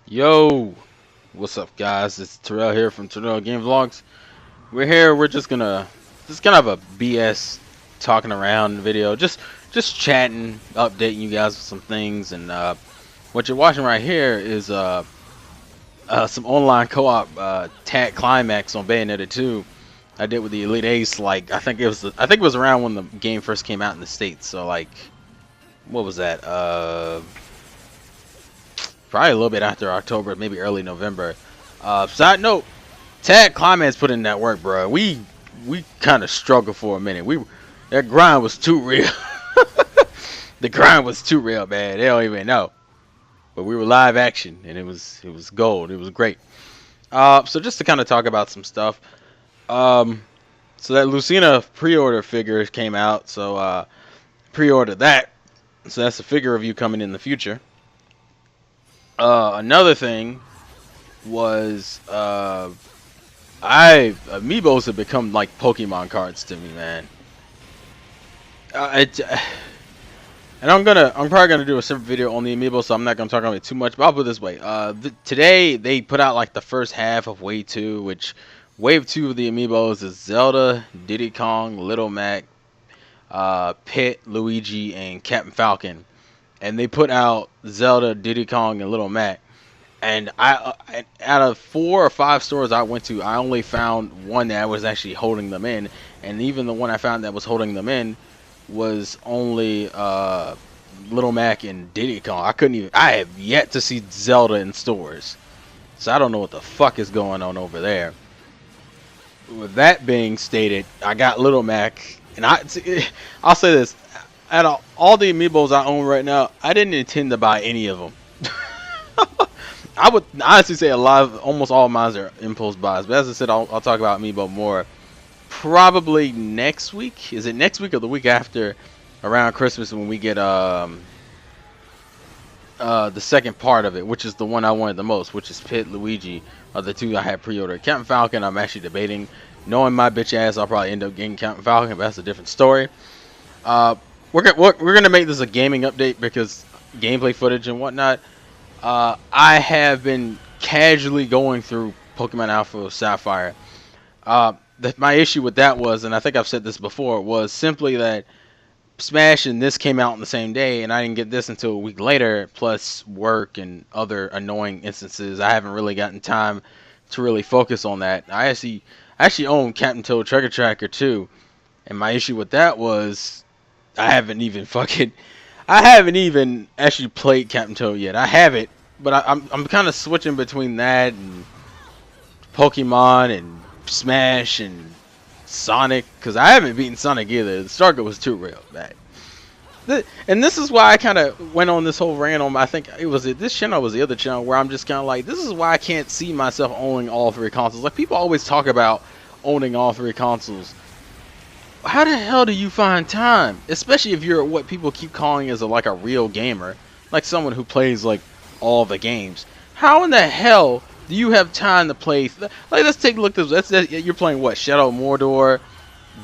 Yo, what's up, guys? It's Terrell here from Terrell Game Vlogs. We're here. We're just gonna have a BS talking around video, just chatting, updating you guys with some things. And what you're watching right here is some online co-op tag climax on Bayonetta 2. I did with the Elite Ace. Like I think it was around when the game first came out in the States. So like, what was that? Probably a little bit after October, maybe early November. Side note, Tag Climax put in that work, bro. We kind of struggled for a minute. That grind was too real. The grind was too real, man. They don't even know. But we were live action, and it was gold. It was great. So just to kind of talk about some stuff. Um, so that Lucina pre-order figure came out. So pre-ordered that. So that's a figure of you coming in the future. Another thing was I amiibos have become like Pokemon cards to me, man. It, and I'm probably gonna do a separate video on the amiibo, so I'm not gonna talk about it too much. But I'll put it this way: today they put out like the first half of Wave 2, which Wave 2 of the amiibos is Zelda, Diddy Kong, Little Mac, Pit, Luigi, and Captain Falcon. And they put out Zelda, Diddy Kong, and Little Mac. And out of 4 or 5 stores I went to, I only found one that was actually holding them in, and even the one I found that was holding them in was only Little Mac and Diddy Kong. I have yet to see Zelda in stores, so I don't know what the fuck is going on over there. With that being stated, I got Little Mac, and I'll say this: out of all the amiibos I own right now, I didn't intend to buy any of them. I would honestly say almost all of mine are impulse buys. But as I said, I'll talk about Amiibo more probably next week. Is it next week or the week after, around Christmas, when we get the second part of it, which is the one I wanted the most, which is Pit, Luigi, are the two I had pre-ordered. Captain Falcon, I'm actually debating. Knowing my bitch ass, I'll probably end up getting Captain Falcon, but that's a different story. Uh, we're gonna make this a gaming update because gameplay footage and whatnot. I have been casually going through Pokemon Alpha Sapphire. My issue with that was, and I think I've said this before, was simply that Smash and this came out on the same day, and I didn't get this until a week later, plus work and other annoying instances. I haven't really gotten time to really focus on that. I actually own Captain Toad Treasure Tracker too, and my issue with that was I haven't even actually played Captain Toad yet. I have it, but I'm kind of switching between that and Pokemon and Smash and Sonic, because I haven't beaten Sonic either. The struggle was too real, man. And this is why I kind of went on this whole rant on. I think this channel was the other channel where I'm just kind of like, this is why I can't see myself owning all 3 consoles. Like, people always talk about owning all 3 consoles. How the hell do you find time, especially if you're what people keep calling as like a real gamer, like someone who plays like all the games? How in the hell do you have time to play? Like, let's take a look at this. You're playing what? Shadow of Mordor,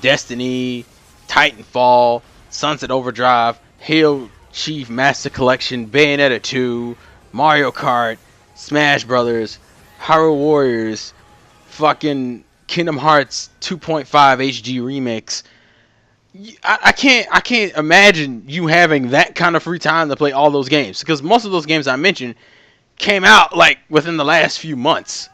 Destiny, Titanfall, Sunset Overdrive, Halo Chief Master Collection, Bayonetta 2, Mario Kart, Smash Brothers, Hyrule Warriors, fucking Kingdom Hearts 2.5 HD Remix. I can't imagine you having that kind of free time to play all those games, because most of those games I mentioned came out like within the last few months.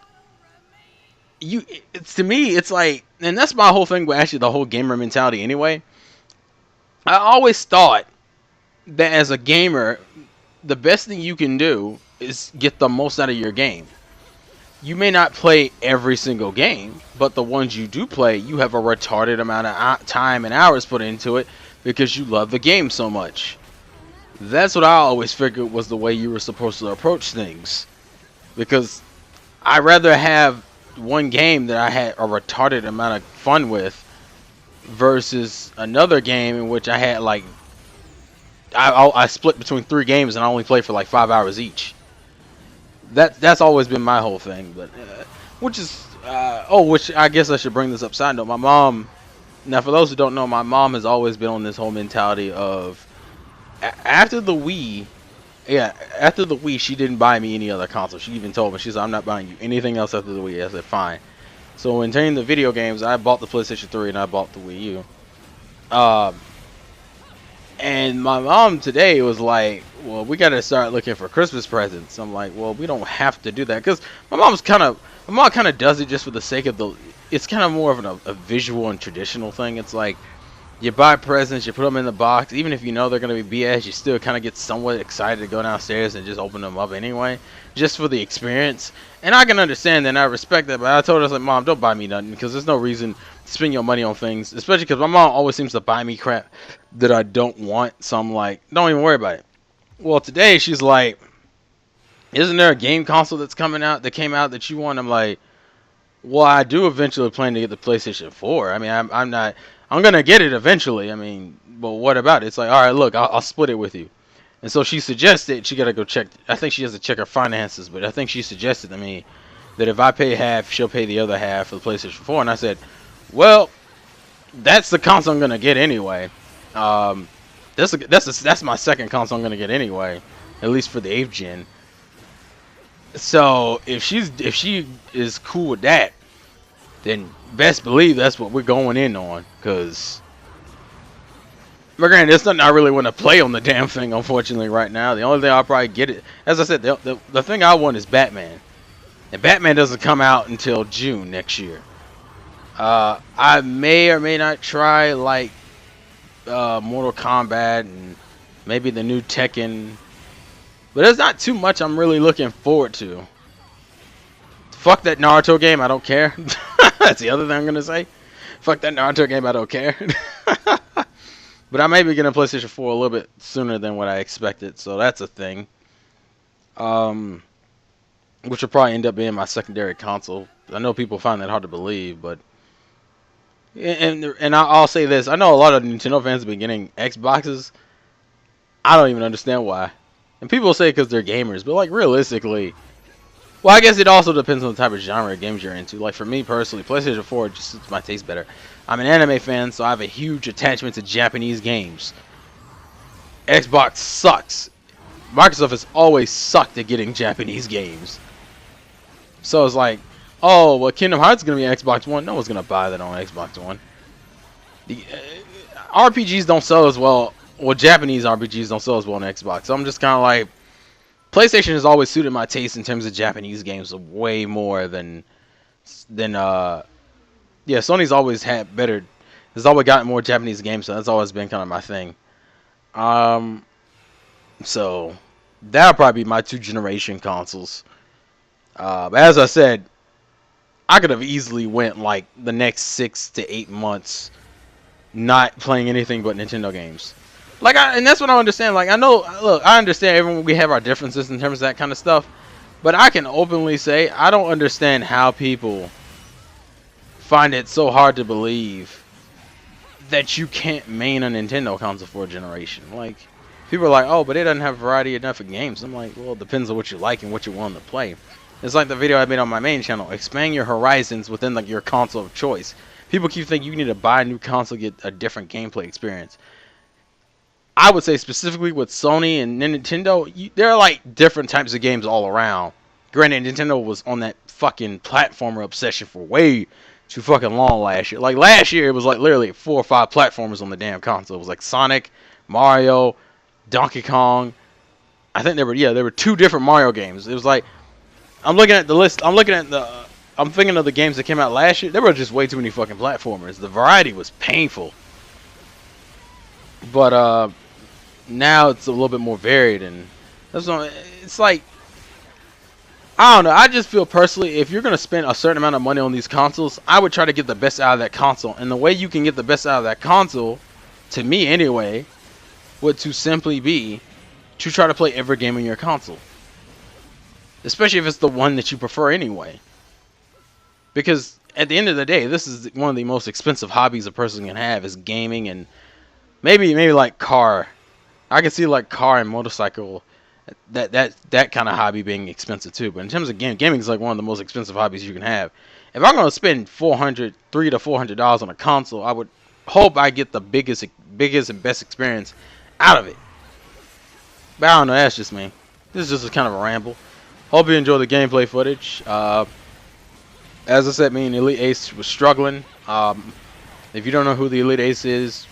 To me, it's like, and that's my whole thing with actually the whole gamer mentality anyway. I always thought that as a gamer, the best thing you can do is get the most out of your game. You may not play every single game, but the ones you do play, you have a retarded amount of time and hours put into it because you love the game so much. That's what I always figured was the way you were supposed to approach things. Because I'd rather have one game that I had a retarded amount of fun with versus another game in which I had like, I split between 3 games and I only played for like 5 hours each. That's always been my whole thing. But which I guess I should bring this up. Side note: my mom. Now, for those who don't know, my mom has always been on this whole mentality of after the Wii, Yeah, after the Wii, she didn't buy me any other console. She even told me, she said, I'm not buying you anything else after the Wii. I said, fine. So in turning the video games, I bought the PlayStation 3 and I bought the Wii U. Um, and my mom today was like, well, we got to start looking for Christmas presents. I'm like, well, we don't have to do that. Because my mom kind of does it just for the sake of it's kind of more of a visual and traditional thing. It's like, you buy presents, you put them in the box. Even if you know they're going to be BS, you still kind of get somewhat excited to go downstairs and just open them up anyway, just for the experience. And I can understand that and I respect that, but I told her, I was like, Mom, don't buy me nothing, because there's no reason to spend your money on things, especially because my mom always seems to buy me crap that I don't want. So I'm like, don't even worry about it. Well, today she's like, isn't there a game console that came out that you want? I'm like, well, I do eventually plan to get the PlayStation 4. I mean, I'm gonna get it eventually. I mean, but what about it? It's like, all right, look, I'll split it with you. And so she suggested, she gotta go check. I think she has to check her finances, but I think she suggested to me that if I pay half, she'll pay the other half for the PlayStation 4. And I said, well, that's the console I'm gonna get anyway. That's my second console I'm gonna get anyway, at least for the 8th gen. So if she is cool with that, then best believe that's what we're going in on. Cause, but granted, there's nothing I really want to play on the damn thing, unfortunately, right now. The only thing I'll probably get it, as I said, the thing I want is Batman, and Batman doesn't come out until June next year. I may or may not try like Mortal Kombat and maybe the new Tekken, but there's not too much I'm really looking forward to. Fuck that Naruto game, I don't care. That's the other thing I'm gonna say. Fuck that Naruto game, I don't care. But I may be getting a PlayStation 4 a little bit sooner than what I expected, so that's a thing. Which will probably end up being my secondary console. I know people find that hard to believe, but and I'll say this: I know a lot of Nintendo fans have been getting Xboxes. I don't even understand why. And people say because they're gamers, but like realistically, well, I guess it also depends on the type of genre of games you're into. Like for me personally, PlayStation 4 just suits my taste better. I'm an anime fan, so I have a huge attachment to Japanese games. Xbox sucks. Microsoft has always sucked at getting Japanese games. So it's like, oh, well, Kingdom Hearts is going to be Xbox One. No one's going to buy that on Xbox One. The RPGs don't sell as well. Well, Japanese RPGs don't sell as well on Xbox. So I'm just kind of like, PlayStation has always suited my taste in terms of Japanese games way more than yeah, Sony's always had better, has always gotten more Japanese games, so that's always been kind of my thing. So that'll probably be my 2 generation consoles. But as I said, I could have easily went like the next 6 to 8 months not playing anything but Nintendo games. Like, and that's what I understand. Like, I know, look, I understand everyone, we have our differences in terms of that kind of stuff, but I can openly say I don't understand how people find it so hard to believe that you can't main a Nintendo console for a generation. Like, people are like, oh, but it doesn't have variety enough of games. I'm like, well, it depends on what you like and what you're willing to play. It's like the video I made on my main channel. Expand your horizons within like your console of choice. People keep thinking you need to buy a new console to get a different gameplay experience. I would say specifically with Sony and Nintendo, there are like different types of games all around. Granted, Nintendo was on that fucking platformer obsession for way too fucking long last year. Like last year, it was like literally 4 or 5 platformers on the damn console. It was like Sonic, Mario, Donkey Kong. I think there were 2 different Mario games. It was like, I'm looking at the list. I'm thinking of the games that came out last year. There were just way too many fucking platformers. The variety was painful. But now it's a little bit more varied, and that's what, it's like, I don't know. I just feel personally, if you're gonna spend a certain amount of money on these consoles, I would try to get the best out of that console. And the way you can get the best out of that console, to me anyway, would to simply be to try to play every game on your console, especially if it's the one that you prefer anyway. Because at the end of the day, this is one of the most expensive hobbies a person can have, is gaming, and maybe like car. I can see like car and motorcycle, that kind of hobby being expensive too. But in terms of gaming is like one of the most expensive hobbies you can have. If I'm gonna spend $300 to $400 on a console, I would hope I get the biggest and best experience out of it. But I don't know. That's just me. This is just a kind of a ramble. Hope you enjoy the gameplay footage. As I said, me and Elite Ace was struggling. If you don't know who the Elite Ace is,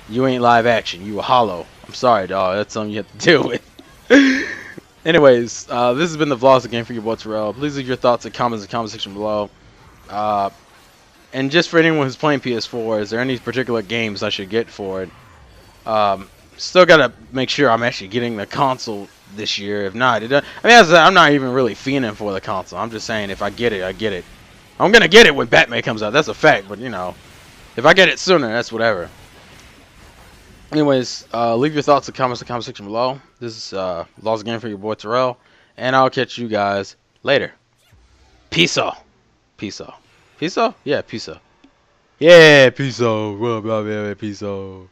you ain't live action. You a hollow. I'm sorry, dog. That's something you have to deal with. Anyways, this has been the Vlogs again for your boy Terrell. Please leave your thoughts and comments in the comment section below. And just for anyone who's playing PS4, is there any particular games I should get for it? Still gotta make sure I'm actually getting the console this year. If not, I mean, I'm not even really fiending for the console. I'm just saying, if I get it, I get it. I'm gonna get it when Batman comes out. That's a fact. But you know, if I get it sooner, that's whatever. Anyways, leave your thoughts and comments in the comment section below. This is Vlogs again for your boy Terrell, and I'll catch you guys later. Peace out. Peace out. Peace out? Yeah, peace out. Yeah, peace out. Peace out.